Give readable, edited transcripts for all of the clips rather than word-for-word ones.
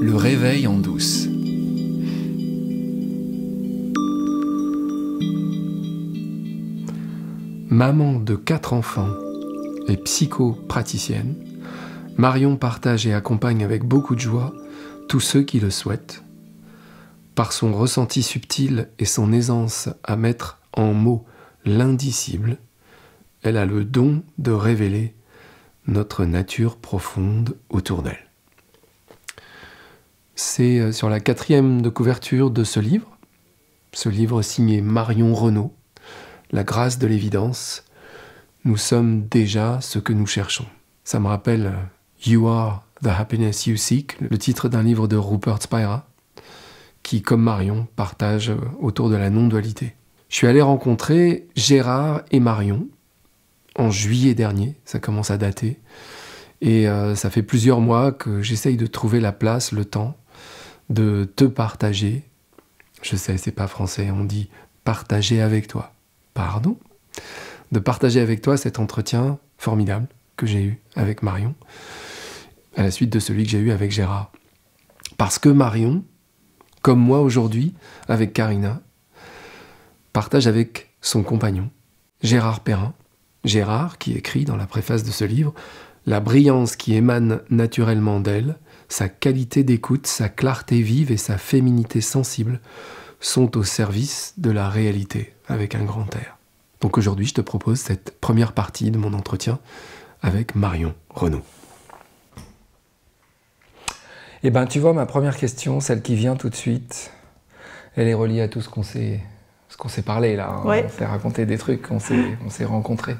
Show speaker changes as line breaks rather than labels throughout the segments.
Le réveil en douce. Maman de 4 enfants et psychopraticienne, Marion partage et accompagne avec beaucoup de joie tous ceux qui le souhaitent. Par son ressenti subtil et son aisance à mettre en mots l'indicible, elle a le don de révéler notre nature profonde autour d'elle. C'est sur la 4e de couverture de ce livre signé Marion Renaud, La grâce de l'évidence, nous sommes déjà ce que nous cherchons. Ça me rappelle You are the happiness you seek, le titre d'un livre de Rupert Spira, qui, comme Marion, partage autour de la non-dualité. Je suis allé rencontrer Gérard et Marion en juillet dernier, ça commence à dater, et ça fait plusieurs mois que j'essaye de trouver la place, le temps, de te partager. Je sais, c'est pas français, on dit partager avec toi. Pardon ? De partager avec toi cet entretien formidable que j'ai eu avec Marion, à la suite de celui que j'ai eu avec Gérard. Parce que Marion, comme moi aujourd'hui, avec Karina, partage avec son compagnon, Gérard Perrin. Gérard, qui écrit dans la préface de ce livre, la brillance qui émane naturellement d'elle, sa qualité d'écoute, sa clarté vive et sa féminité sensible sont au service de la réalité, avec un grand R. Donc aujourd'hui, je te propose cette première partie de mon entretien avec Marion Renaud. Eh bien, tu vois, ma première question, celle qui vient tout de suite, elle est reliée à tout ce qu'on s'est parlé là. Hein.
Ouais.
On s'est raconté des trucs, on s'est rencontrés.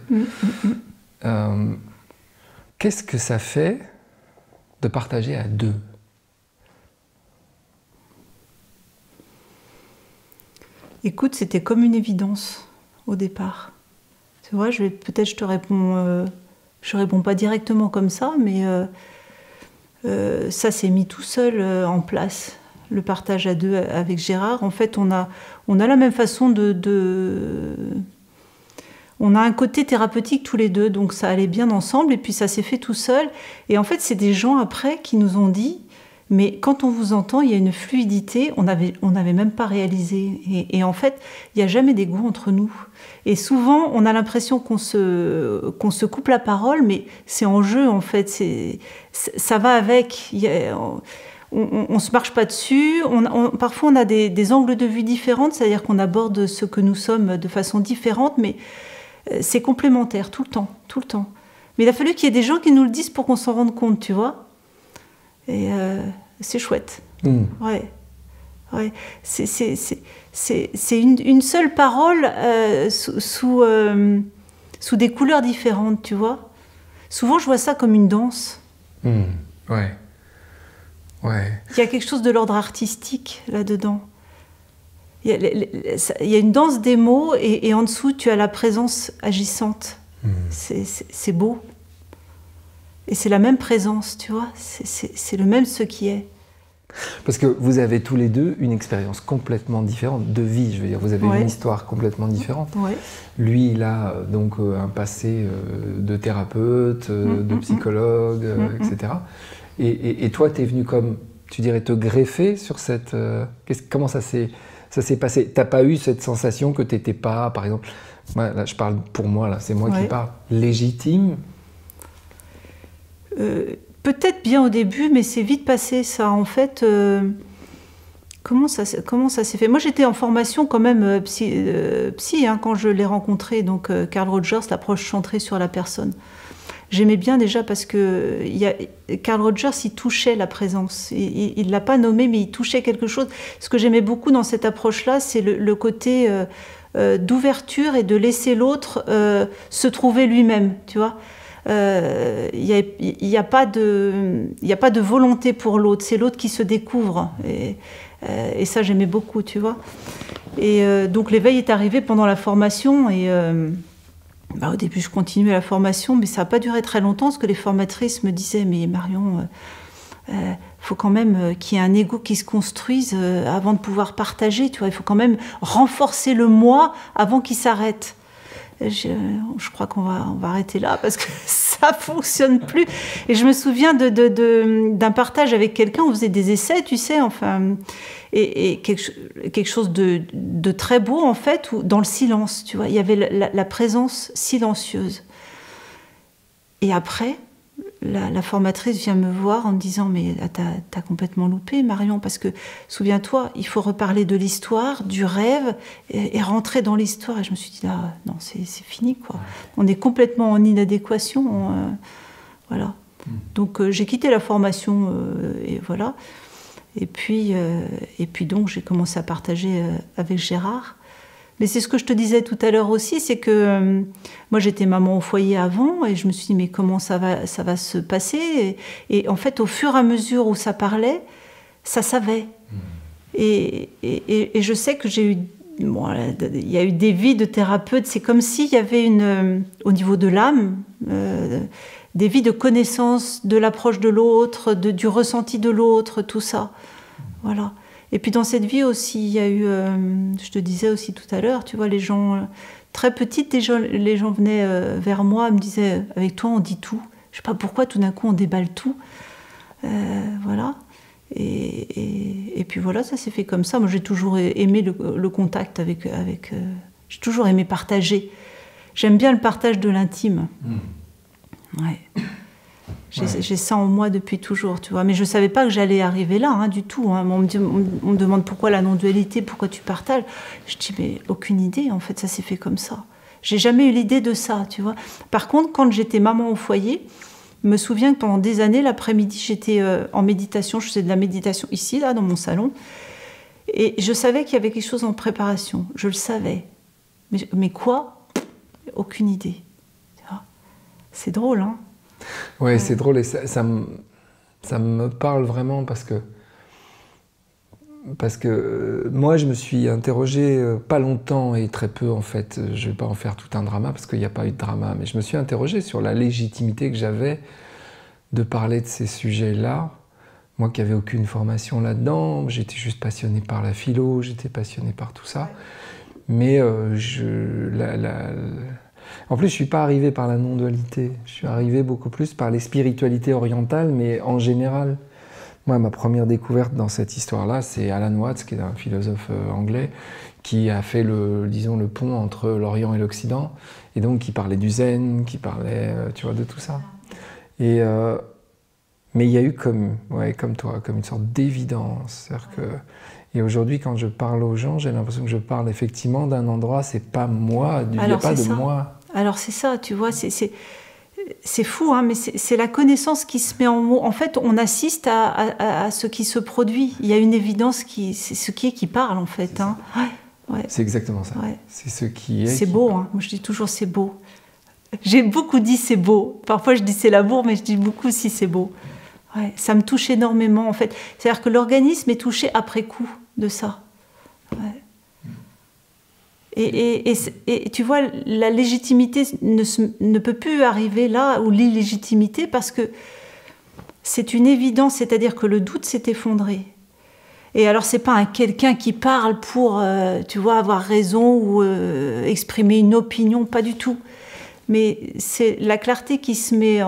Qu'est-ce que ça fait de partager à deux?
Écoute, c'était comme une évidence au départ. Tu vois, je te réponds, je réponds pas directement comme ça, mais ça s'est mis tout seul en place. Le partage à deux avec Gérard, en fait, on a la même façon on a un côté thérapeutique tous les deux, donc ça allait bien ensemble, et puis ça s'est fait tout seul. Et en fait, c'est des gens après qui nous ont dit, mais quand on vous entend, il y a une fluidité, on n'avait même pas réalisé. Et en fait, il n'y a jamais d'égo entre nous. Et souvent, on a l'impression qu'on se coupe la parole, mais c'est en jeu, en fait. Ça va avec. On ne se marche pas dessus. Parfois, on a des angles de vue différents, c'est-à-dire qu'on aborde ce que nous sommes de façon différente, mais c'est complémentaire tout le temps, tout le temps. Mais il a fallu qu'il y ait des gens qui nous le disent pour qu'on s'en rende compte, tu vois. Et c'est chouette. Ouais. C'est une seule parole sous des couleurs différentes, tu vois. Souvent, je vois ça comme une danse.
Ouais.
Il y a quelque chose de l'ordre artistique là-dedans. Il y a une danse des mots et en dessous, tu as la présence agissante. C'est beau. Et c'est la même présence, tu vois. C'est le même ce qui est.
Parce que vous avez tous les deux une expérience complètement différente de vie, je veux dire. Vous avez une histoire complètement différente. Ouais. Lui, il a donc un passé de thérapeute, de psychologue, etc. Et toi, tu es venu comme, tu dirais, te greffer sur cette... comment ça s'est passé? T'as pas eu cette sensation que tu n'étais pas, par exemple, là je parle pour moi, là c'est moi qui parle, légitime?
Peut-être bien au début, mais c'est vite passé ça. En fait, comment ça s'est fait? Moi, j'étais en formation quand même psy hein, quand je l'ai rencontré. Donc, Carl Rogers, l'approche centrée sur la personne. J'aimais bien déjà parce que Carl Rogers, il touchait la présence. Il ne l'a pas nommé, mais il touchait quelque chose. Ce que j'aimais beaucoup dans cette approche-là, c'est le côté d'ouverture et de laisser l'autre se trouver lui-même, tu vois. Il n'y a pas de volonté pour l'autre, c'est l'autre qui se découvre. Et ça, j'aimais beaucoup, tu vois. Et donc, l'éveil est arrivé pendant la formation et... au début, je continuais la formation, mais ça n'a pas duré très longtemps, parce que les formatrices me disaient « Mais Marion, faut quand même qu'il y ait un ego qui se construise avant de pouvoir partager, tu vois. Il faut quand même renforcer le moi avant qu'il s'arrête. » Je crois qu'on va arrêter là, parce que ça ça fonctionne plus. Et je me souviens d'un partage avec quelqu'un, on faisait des essais, tu sais, enfin, et quelque chose de très beau, en fait, où, dans le silence, tu vois, il y avait la présence silencieuse. Et après, la formatrice vient me voir en me disant « Mais t'as complètement loupé, Marion, parce que, souviens-toi, il faut reparler de l'histoire, du rêve, et rentrer dans l'histoire. » Et je me suis dit « Là, non, c'est fini, quoi. On est complètement en inadéquation. Voilà. » Donc, j'ai quitté la formation, et voilà. Et puis donc, j'ai commencé à partager avec Gérard. Mais c'est ce que je te disais tout à l'heure aussi, c'est que moi j'étais maman au foyer avant et je me suis dit mais comment ça va se passer et en fait au fur et à mesure où ça parlait, ça savait. Et je sais que j'ai eu, bon, il y a eu des vies de thérapeutes, c'est comme s'il y avait au niveau de l'âme, des vies de connaissance de l'approche de l'autre, du ressenti de l'autre, tout ça. Voilà. Et puis dans cette vie aussi, il y a eu, je te disais aussi tout à l'heure, tu vois, les gens, très petites, les gens venaient vers moi, me disaient, avec toi on dit tout. Je sais pas pourquoi tout d'un coup on déballe tout. Voilà. Et puis voilà, ça s'est fait comme ça. Moi j'ai toujours aimé le contact avec j'ai toujours aimé partager. J'aime bien le partage de l'intime. Ouais. J'ai ça en moi depuis toujours, tu vois. Mais je ne savais pas que j'allais arriver là, hein, du tout. Hein. On me demande pourquoi la non-dualité, pourquoi tu partages. Je dis, mais aucune idée, en fait, ça s'est fait comme ça. J'ai jamais eu l'idée de ça, tu vois. Par contre, quand j'étais maman au foyer, je me souviens que pendant des années, l'après-midi, j'étais en méditation. Je faisais de la méditation ici, là, dans mon salon. Et je savais qu'il y avait quelque chose en préparation. Je le savais. Mais quoi ? Aucune idée. C'est drôle, hein ?
Ouais, c'est drôle et ça me parle vraiment parce que moi je me suis interrogé pas longtemps et très peu en fait, je vais pas en faire tout un drama parce qu'il n'y a pas eu de drama, mais je me suis interrogé sur la légitimité que j'avais de parler de ces sujets-là. Moi qui n'avais aucune formation là-dedans, j'étais juste passionné par la philo, j'étais passionné par tout ça, mais en plus, je ne suis pas arrivé par la non-dualité, je suis arrivé beaucoup plus par les spiritualités orientales, mais en général. Moi, ma première découverte dans cette histoire-là, c'est Alan Watts, qui est un philosophe anglais, qui a fait le pont entre l'Orient et l'Occident, et donc qui parlait du zen, qui parlait tu vois, de tout ça. Mais il y a eu comme toi, comme une sorte d'évidence. Et aujourd'hui, quand je parle aux gens, j'ai l'impression que je parle effectivement d'un endroit, c'est pas moi, il n'y a pas de moi.
Alors c'est ça, tu vois, c'est fou, hein, mais c'est la connaissance qui se met en mots. En fait, on assiste à ce qui se produit. Il y a une évidence, c'est ce qui parle, en fait. Hein. Ouais.
C'est exactement ça. Ouais. C'est ce qui est.
C'est beau, hein. Moi je dis toujours c'est beau. J'ai beaucoup dit c'est beau. Parfois je dis c'est l'amour, mais je dis beaucoup si c'est beau. Ouais, ça me touche énormément, en fait. C'est-à-dire que l'organisme est touché après coup de ça. Ouais. Et tu vois, la légitimité ne peut plus arriver là, ou l'illégitimité, parce que c'est une évidence, c'est-à-dire que le doute s'est effondré. Et alors, c'est pas quelqu'un qui parle pour, tu vois, avoir raison ou exprimer une opinion, pas du tout. Mais c'est la clarté qui se met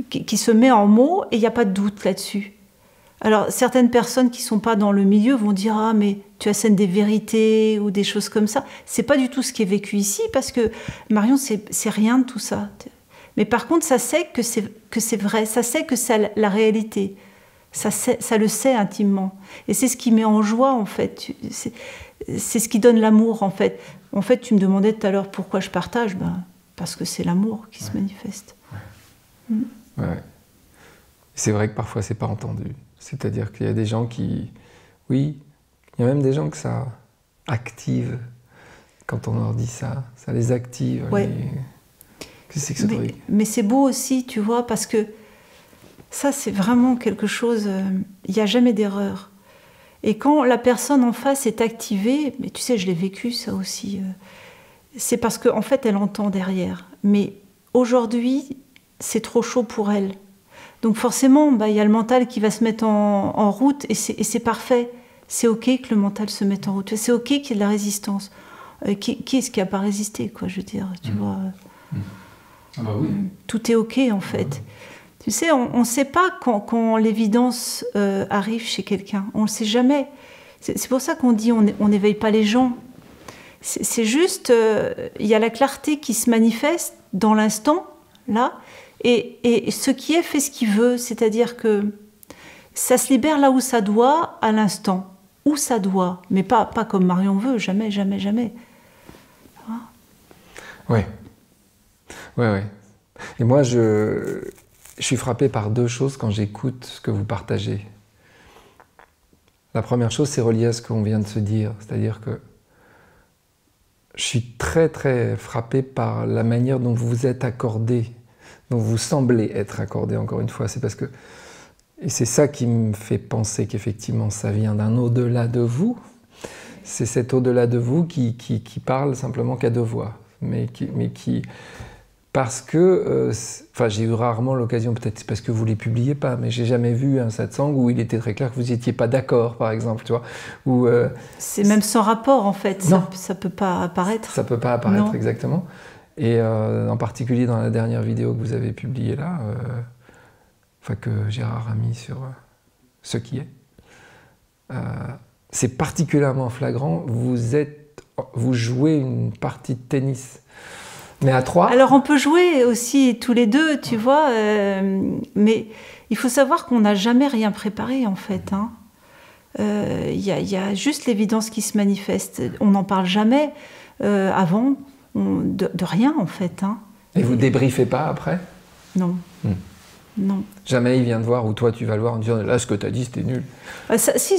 qui se met en mots, et il n'y a pas de doute là-dessus. Alors, certaines personnes qui ne sont pas dans le milieu vont dire « Ah, mais tu assènes des vérités » ou des choses comme ça. Ce n'est pas du tout ce qui est vécu ici, parce que Marion, c'est rien de tout ça. Mais par contre, ça sait que c'est vrai, ça sait que c'est la réalité. Ça le sait intimement. Et c'est ce qui met en joie, en fait. C'est ce qui donne l'amour, en fait. En fait, tu me demandais tout à l'heure pourquoi je partage. Parce que c'est l'amour qui se manifeste.
Ouais. C'est vrai que parfois, c'est pas entendu. C'est-à-dire qu'il y a des gens qui... Oui, il y a même des gens que ça active. Quand on leur dit ça, ça les active.
Ouais.
Qu'est-ce que c'est que ce truc ?
Mais c'est beau aussi, tu vois, parce que ça, c'est vraiment quelque chose... Il n'y a jamais d'erreur. Et quand la personne en face est activée, mais tu sais, je l'ai vécu, ça aussi, c'est parce qu'en fait, elle entend derrière. Mais aujourd'hui, c'est trop chaud pour elle. Donc forcément, y a le mental qui va se mettre en route, et c'est parfait. C'est OK que le mental se mette en route. C'est OK qu'il y ait de la résistance. Qui est-ce qui n'a pas résisté, quoi, je veux dire, tu vois.
Ah bah oui.
Tout est OK, en fait. Tu sais, on ne sait pas quand l'évidence arrive chez quelqu'un. On ne le sait jamais. C'est pour ça qu'on dit on n'éveille pas les gens. C'est juste, il y a la clarté qui se manifeste dans l'instant, là, et ce qui est fait ce qu'il veut. C'est-à-dire que ça se libère là où ça doit, à l'instant. Où ça doit, mais pas comme Marion veut, jamais, jamais, jamais.
Ouais. Ouais. Et moi, je suis frappé par deux choses quand j'écoute ce que vous partagez. La première chose, c'est relié à ce qu'on vient de se dire, c'est-à-dire que je suis très très frappé par la manière dont vous vous êtes accordé, dont vous semblez être accordé, encore une fois. C'est parce que, et c'est ça qui me fait penser qu'effectivement ça vient d'un au-delà de vous. C'est cet au-delà de vous qui parle simplement qu'à deux voix, mais qui parce que, enfin j'ai eu rarement l'occasion, peut-être c'est parce que vous ne les publiez pas, mais j'ai jamais vu un satsang où il était très clair que vous n'étiez pas d'accord, par exemple, tu vois. Ou,
c'est même sans rapport, en fait, ça ne peut pas apparaître.
Ça ne peut pas apparaître, exactement. Et en particulier dans la dernière vidéo que vous avez publiée là, enfin que Gérard a mis sur ce qui est, c'est particulièrement flagrant, vous jouez une partie de tennis. Mais à trois.
Alors on peut jouer aussi tous les deux, tu vois, mais il faut savoir qu'on n'a jamais rien préparé en fait. Y a juste l'évidence qui se manifeste. On n'en parle jamais avant de rien en fait.
Et vous débriefez pas après?
Non. Non.
Jamais il vient te voir ou toi tu vas le voir en disant là ce que tu as dit c'était nul.
Si,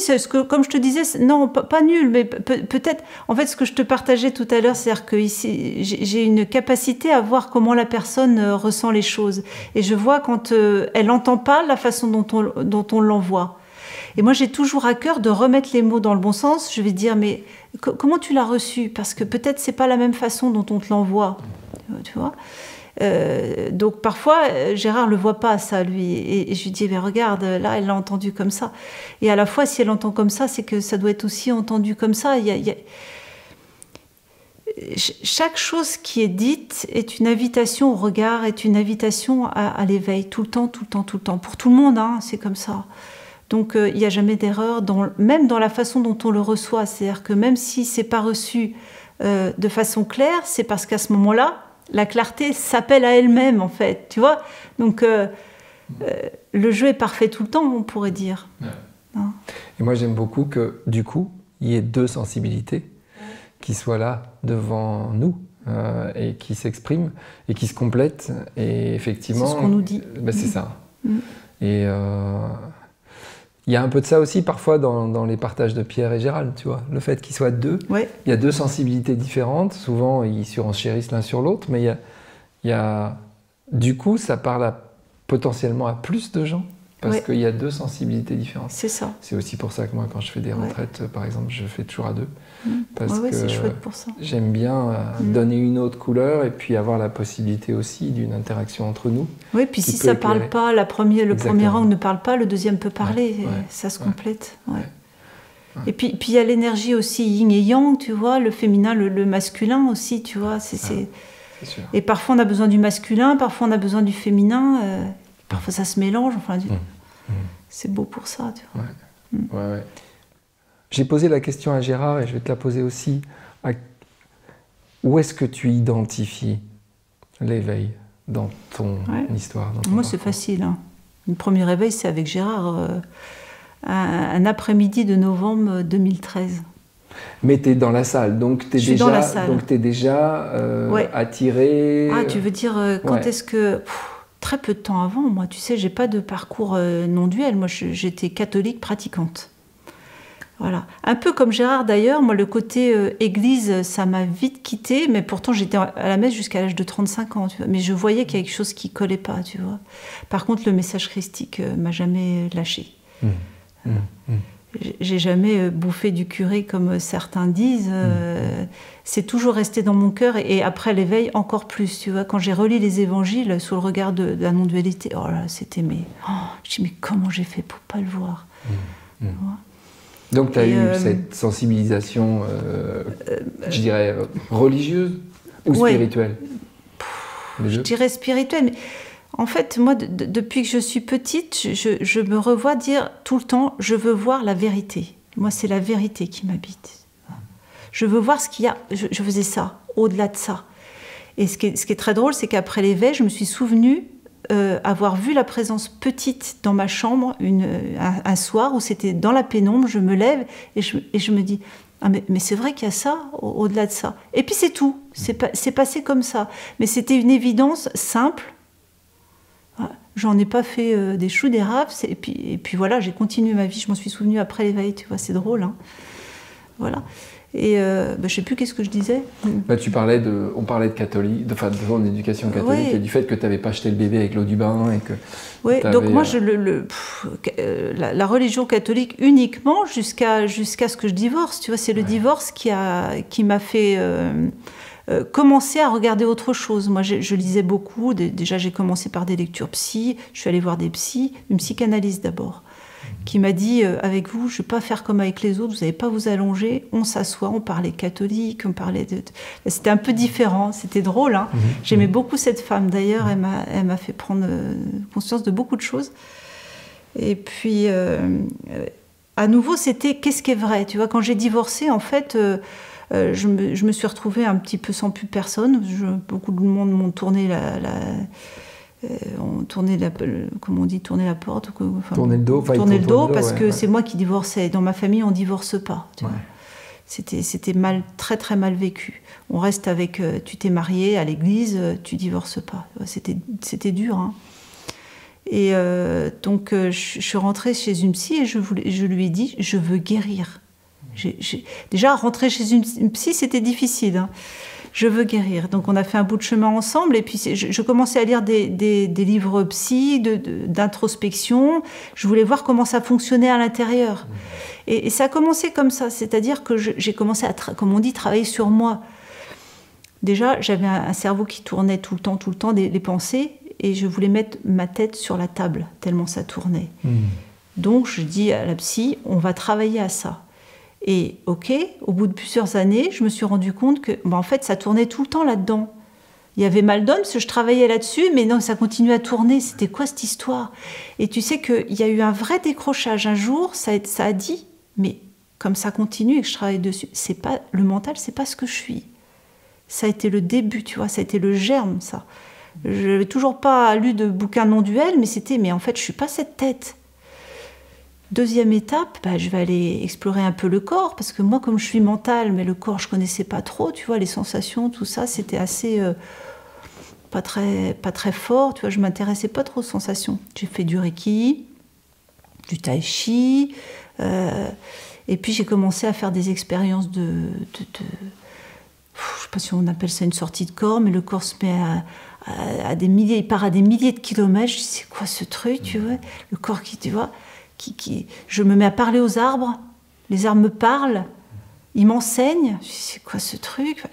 comme je te disais, non, pas nul, mais peut-être. En fait, ce que je te partageais tout à l'heure, c'est-à-dire que ici, j'ai une capacité à voir comment la personne ressent les choses. Et je vois quand elle n'entend pas la façon dont on l'envoie. Et moi, j'ai toujours à cœur de remettre les mots dans le bon sens. Je vais dire, mais comment tu l'as reçu? Parce que peut-être c'est pas la même façon dont on te l'envoie. Tu vois? Donc parfois Gérard le voit pas ça lui et je lui dis mais regarde là elle l'a entendu comme ça et à la fois si elle entend comme ça c'est que ça doit être aussi entendu comme ça. Chaque chose qui est dite est une invitation au regard, est une invitation à l'éveil tout le temps pour tout le monde c'est comme ça. Donc il n'y a jamais d'erreur même dans la façon dont on le reçoit, c'est-à-dire que même si c'est pas reçu de façon claire, c'est parce qu'à ce moment-là la clarté s'appelle à elle-même, en fait, tu vois. Donc, le jeu est parfait tout le temps, on pourrait dire. Ouais.
Et moi, j'aime beaucoup que, du coup, il y ait deux sensibilités qui soient là devant nous et qui s'expriment et qui se complètent. Et effectivement...
C'est ce qu'on nous dit.
C'est ça. Et il y a un peu de ça aussi parfois dans les partages de Pierre et Gérald, tu vois. Le fait qu'ils soient deux, il y a deux sensibilités différentes. Souvent, ils surenchérissent l'un sur l'autre, mais il y a... Du coup, ça parle potentiellement à plus de gens, parce qu'il y a deux sensibilités différentes.
C'est ça.
C'est aussi pour ça que moi, quand je fais des retraites, par exemple, je fais toujours à deux. Parce que
c'est chouette pour ça.
J'aime bien donner une autre couleur et puis avoir la possibilité aussi d'une interaction entre nous.
Oui, puis si ça ne parle pas, le premier rang ne parle pas, le deuxième peut parler, ça se complète. Et puis il y a l'énergie aussi yin et yang, tu vois, le féminin, le masculin aussi, tu vois. C'est sûr. Et parfois on a besoin du masculin, parfois on a besoin du féminin, parfois ça se mélange, enfin, c'est beau pour ça, tu vois.
Ouais. J'ai posé la question à Gérard et je vais te la poser aussi. Où est-ce que tu identifies l'éveil dans ton histoire, dans ton
Moi,
parcours?
c'est facile. Le premier réveil, c'est avec Gérard, un après-midi de novembre 2013.
Mais tu es dans la salle, donc tu es déjà attirée...
Ah, tu veux dire, quand est-ce que... très peu de temps avant, moi, tu sais, j'ai pas de parcours non-duel. Moi, j'étais catholique pratiquante. Voilà. Un peu comme Gérard d'ailleurs, moi le côté église, ça m'a vite quitté, mais pourtant j'étais à la messe jusqu'à l'âge de 35 ans, tu vois. Mais je voyais qu'il y avait quelque chose qui collait pas, tu vois. Par contre, le message christique m'a jamais lâché. J'ai jamais bouffé du curé comme certains disent. C'est toujours resté dans mon cœur et après l'éveil encore plus, tu vois. Quand j'ai relu les évangiles sous le regard de la non-dualité, oh là, c'était je dis mais comment j'ai fait pour pas le voir. Tu vois.
Donc tu as eu cette sensibilisation, je dirais, religieuse ou spirituelle?
je dirais spirituel, mais en fait, moi, depuis que je suis petite, je me revois dire tout le temps, je veux voir la vérité. Moi, c'est la vérité qui m'habite. Je veux voir ce qu'il y a. Je faisais ça, au-delà de ça. Et ce qui est très drôle, c'est qu'après l'éveil, je me suis souvenue avoir vu la présence petite dans ma chambre un soir où c'était dans la pénombre, je me lève et je me dis ah mais c'est vrai qu'il y a ça au-delà de ça. Et puis c'est tout, c'est passé comme ça. Mais c'était une évidence simple. J'en ai pas fait des choux, des raves, et puis voilà, j'ai continué ma vie. Je m'en suis souvenue après l'éveil, tu vois, c'est drôle. Hein. Voilà. Et je sais plus qu'est-ce que je disais.
Bah, on parlait de catholique, de ton éducation catholique, et du fait que tu n'avais pas jeté le bébé avec l'eau du bain et que.
Oui, donc moi la religion catholique uniquement jusqu'à ce que je divorce. Tu vois, c'est le divorce qui m'a fait commencer à regarder autre chose. Moi, je lisais beaucoup. Déjà, j'ai commencé par des lectures psy. Je suis allée voir des psys, une psychanalyste d'abord, qui m'a dit avec vous, je ne vais pas faire comme avec les autres, vous n'allez pas vous allonger, on s'assoit, on parlait catholique, on parlait de... C'était un peu différent, c'était drôle. Hein. J'aimais beaucoup cette femme, d'ailleurs, elle m'a fait prendre conscience de beaucoup de choses. Et puis, à nouveau, c'était qu'est-ce qui est vrai. Tu vois, quand j'ai divorcé, en fait, je me suis retrouvée un petit peu sans plus personne. Beaucoup de monde m'ont tourné tourner la porte, enfin, tourner le dos parce que c'est moi qui divorçais. Dans ma famille, on divorce pas. Tu vois. C'était très très mal vécu. On reste avec, tu t'es marié à l'église, tu divorces pas. C'était dur. Hein. Et donc je suis rentrée chez une psy et je lui ai dit, je veux guérir. Déjà rentrer chez une psy, c'était difficile. Hein. Je veux guérir. Donc on a fait un bout de chemin ensemble et puis je commençais à lire des livres psy, d'introspection. Je voulais voir comment ça fonctionnait à l'intérieur. Et ça a commencé comme ça, c'est-à-dire que j'ai commencé à, comme on dit, travailler sur moi. Déjà, j'avais un cerveau qui tournait tout le temps, les pensées, et je voulais mettre ma tête sur la table, tellement ça tournait. Donc je dis à la psy, on va travailler à ça. Et ok, au bout de plusieurs années, je me suis rendu compte que, en fait, ça tournait tout le temps là-dedans. Il y avait mal d'homme, parce que je travaillais là-dessus, mais non, ça continuait à tourner. C'était quoi cette histoire? Et tu sais qu'il y a eu un vrai décrochage. Un jour, ça a dit, mais comme ça continue et que je travaille dessus, c'est pas le mental, c'est pas ce que je suis. Ça a été le début, tu vois, ça a été le germe, ça. Je n'avais toujours pas lu de bouquin non-duel, mais en fait, je suis pas cette tête. Deuxième étape, je vais aller explorer un peu le corps, parce que moi, comme je suis mentale, mais le corps, je connaissais pas trop, tu vois, les sensations, tout ça, c'était assez pas très fort, tu vois, je m'intéressais pas trop aux sensations. J'ai fait du Reiki, du Tai Chi, et puis j'ai commencé à faire des expériences je sais pas si on appelle ça une sortie de corps, mais le corps se met à des milliers, il part à des milliers de kilomètres. Je dis, c'est quoi ce truc, tu vois, le corps qui, tu vois, je me mets à parler aux arbres, les arbres me parlent, ils m'enseignent. Je dis, c'est quoi ce truc,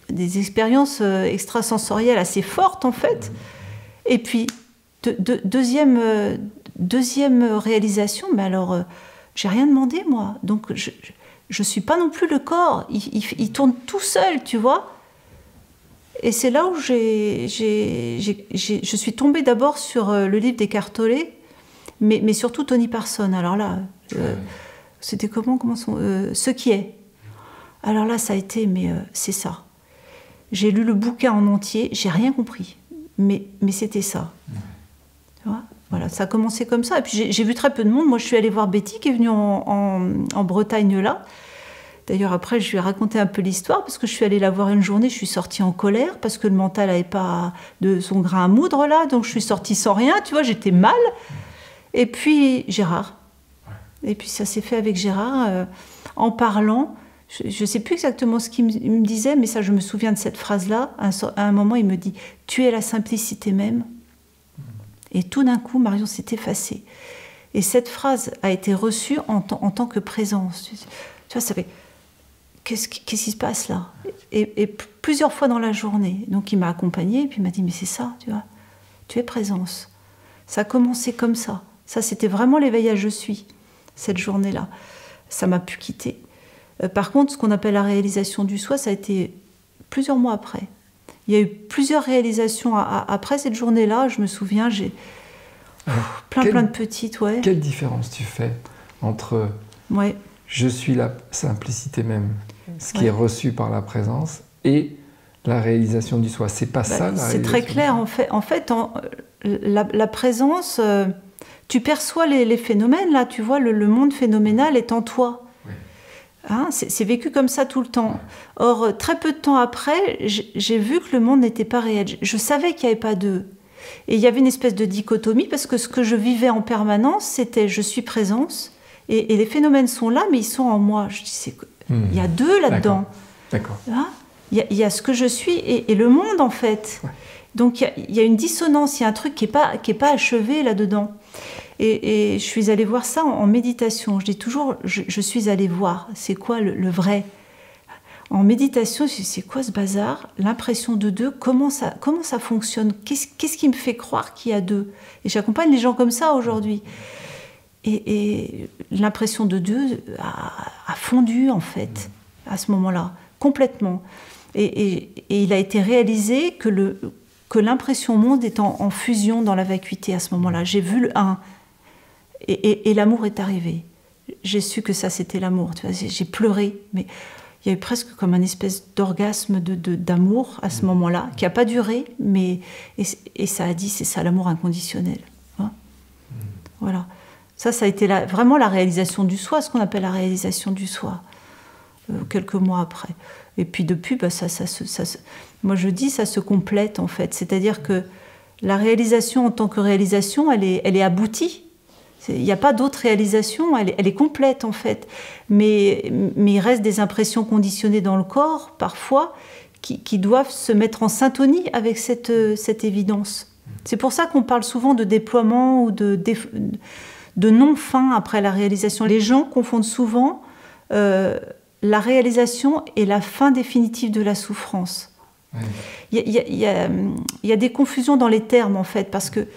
des expériences extrasensorielles assez fortes en fait. Et puis deuxième réalisation, mais alors j'ai rien demandé moi, donc je suis pas non plus le corps, il tourne tout seul, tu vois. Et c'est là où je suis tombée d'abord sur le livre d'Eckhart Tolle, mais surtout Tony Parsons. Alors là, c'était comment Ce qui est. Alors là, ça a été, c'est ça. J'ai lu le bouquin en entier, j'ai rien compris, mais c'était ça. Tu vois, voilà, ça a commencé comme ça. Et puis j'ai vu très peu de monde. Moi, je suis allée voir Betty, qui est venue en Bretagne là. D'ailleurs, après, je lui ai raconté un peu l'histoire, parce que je suis allée la voir une journée, je suis sortie en colère, parce que le mental n'avait pas de son grain à moudre, là, donc je suis sortie sans rien, tu vois, j'étais mal. Et puis, Gérard. Et puis, ça s'est fait avec Gérard, en parlant. Je ne sais plus exactement ce qu'il me disait, mais ça, je me souviens de cette phrase-là. À un moment, il me dit « Tu es la simplicité même ». Et tout d'un coup, Marion s'est effacée. Et cette phrase a été reçue en tant que présence. Tu vois, ça fait... Qu'est-ce qui se passe là? Et plusieurs fois dans la journée. Donc il m'a accompagnée et puis il m'a dit, mais c'est ça, tu vois, tu es présence. Ça a commencé comme ça. Ça, c'était vraiment l'éveil à je suis, cette journée-là. Ça m'a pu quitter. Par contre, ce qu'on appelle la réalisation du soi, ça a été plusieurs mois après. Il y a eu plusieurs réalisations après cette journée-là. Je me souviens, j'ai plein de petites. Ouais.
Quelle différence tu fais entre je suis la simplicité même, ce qui est reçu par la présence, et la réalisation du soi. C'est pas ça la réalisation.
C'est très clair. En fait, la présence, tu perçois les phénomènes, là, tu vois, le monde phénoménal est en toi. Oui. Hein, c'est vécu comme ça tout le temps. Or, très peu de temps après, j'ai vu que le monde n'était pas réel. Je savais qu'il n'y avait pas d'eux. Et il y avait une espèce de dichotomie, parce que ce que je vivais en permanence, c'était je suis présence, et les phénomènes sont là, mais ils sont en moi. Je dis, il y a d'eux là-dedans.
D'accord.
Hein, il y a ce que je suis et le monde, en fait. Ouais. Donc, il y a une dissonance, il y a un truc qui est pas achevé là-dedans. Et je suis allée voir ça en méditation. Je dis toujours, je suis allée voir, c'est quoi le vrai. En méditation, je dis, c'est quoi ce bazar? L'impression de deux, comment ça fonctionne? Qu'est-ce qui me fait croire qu'il y a deux? Et j'accompagne les gens comme ça aujourd'hui. Et l'impression de deux a fondu, en fait, à ce moment-là, complètement. Et il a été réalisé que l'impression monde est en fusion dans la vacuité à ce moment-là. J'ai vu le un, et l'amour est arrivé. J'ai su que ça, c'était l'amour. Tu vois, j'ai pleuré, mais il y a eu presque comme un espèce d'orgasme d'amour à ce moment-là, qui n'a pas duré, mais et ça a dit, c'est ça l'amour inconditionnel. Hein, voilà. Ça a été vraiment la réalisation du soi, ce qu'on appelle la réalisation du soi, quelques mois après. Et puis depuis, moi je dis, ça se complète en fait. C'est-à-dire que la réalisation en tant que réalisation, elle est aboutie. Il n'y a pas d'autre réalisation, elle est complète en fait. Mais il reste des impressions conditionnées dans le corps, parfois, qui doivent se mettre en syntonie avec cette évidence. C'est pour ça qu'on parle souvent de déploiement ou de non-fin après la réalisation. Les gens confondent souvent la réalisation et la fin définitive de la souffrance. Il y a des confusions dans les termes, en fait, parce que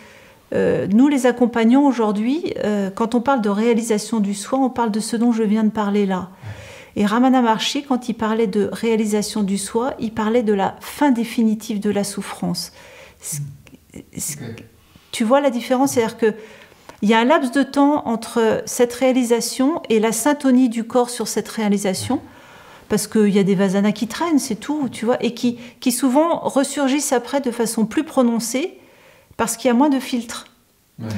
nous, les accompagnants, aujourd'hui, quand on parle de réalisation du soi, on parle de ce dont je viens de parler là. Et Ramana Maharshi, quand il parlait de réalisation du soi, il parlait de la fin définitive de la souffrance. Tu vois la différence? C'est-à-dire que il y a un laps de temps entre cette réalisation et la syntonie du corps sur cette réalisation, parce qu'il y a des vasanas qui traînent, c'est tout, tu vois, et qui souvent ressurgissent après de façon plus prononcée, parce qu'il y a moins de filtres. Ouais.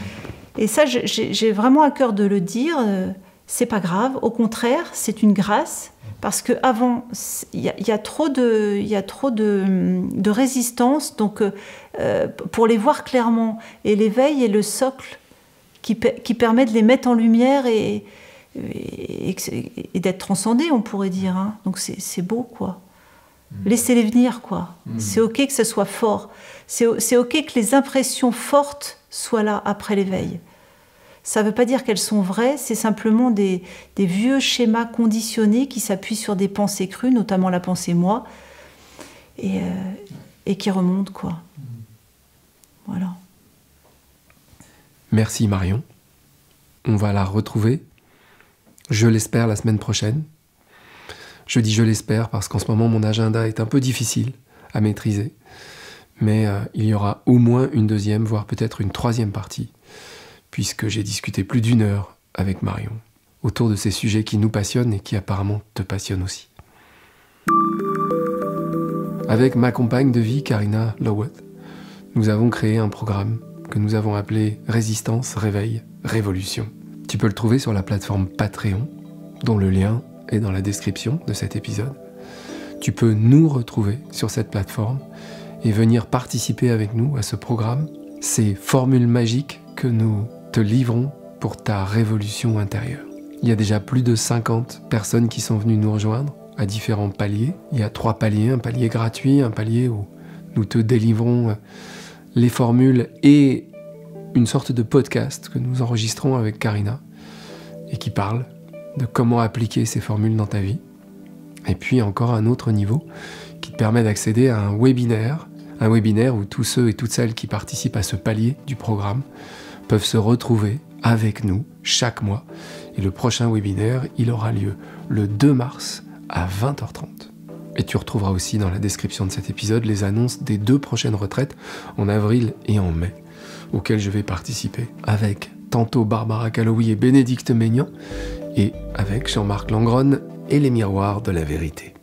Et ça, j'ai vraiment à cœur de le dire, c'est pas grave, au contraire, c'est une grâce, parce qu'avant, il y a trop de résistance, donc pour les voir clairement, et l'éveil est le socle qui permet de les mettre en lumière et d'être transcendés, on pourrait dire. Hein. Donc c'est beau, quoi. Laissez-les venir, quoi. C'est OK que ce soit fort. C'est OK que les impressions fortes soient là après l'éveil. Ça ne veut pas dire qu'elles sont vraies, c'est simplement des vieux schémas conditionnés qui s'appuient sur des pensées crues, notamment la pensée moi, et qui remontent, quoi. Voilà.
Merci Marion. On va la retrouver, je l'espère, la semaine prochaine. Je dis je l'espère parce qu'en ce moment, mon agenda est un peu difficile à maîtriser. Mais il y aura au moins une deuxième, voire peut-être une troisième partie, puisque j'ai discuté plus d'1 heure avec Marion autour de ces sujets qui nous passionnent et qui apparemment te passionnent aussi. Avec ma compagne de vie, Karina Lowatt, nous avons créé un programme que nous avons appelé Résistance, Réveil, Révolution. Tu peux le trouver sur la plateforme Patreon, dont le lien est dans la description de cet épisode. Tu peux nous retrouver sur cette plateforme et venir participer avec nous à ce programme, ces formules magiques que nous te livrons pour ta révolution intérieure. Il y a déjà plus de 50 personnes qui sont venues nous rejoindre à différents paliers. Il y a 3 paliers, un palier gratuit, un palier où nous te délivrons les formules et une sorte de podcast que nous enregistrons avec Karina et qui parle de comment appliquer ces formules dans ta vie. Et puis encore un autre niveau qui te permet d'accéder à un webinaire où tous ceux et toutes celles qui participent à ce palier du programme peuvent se retrouver avec nous chaque mois. Et le prochain webinaire, il aura lieu le 2 mars à 20h30. Et tu retrouveras aussi dans la description de cet épisode les annonces des 2 prochaines retraites, en avril et en mai, auxquelles je vais participer avec tantôt Barbara Calloway et Bénédicte Maignan, et avec Jean-Marc Langron et les miroirs de la vérité.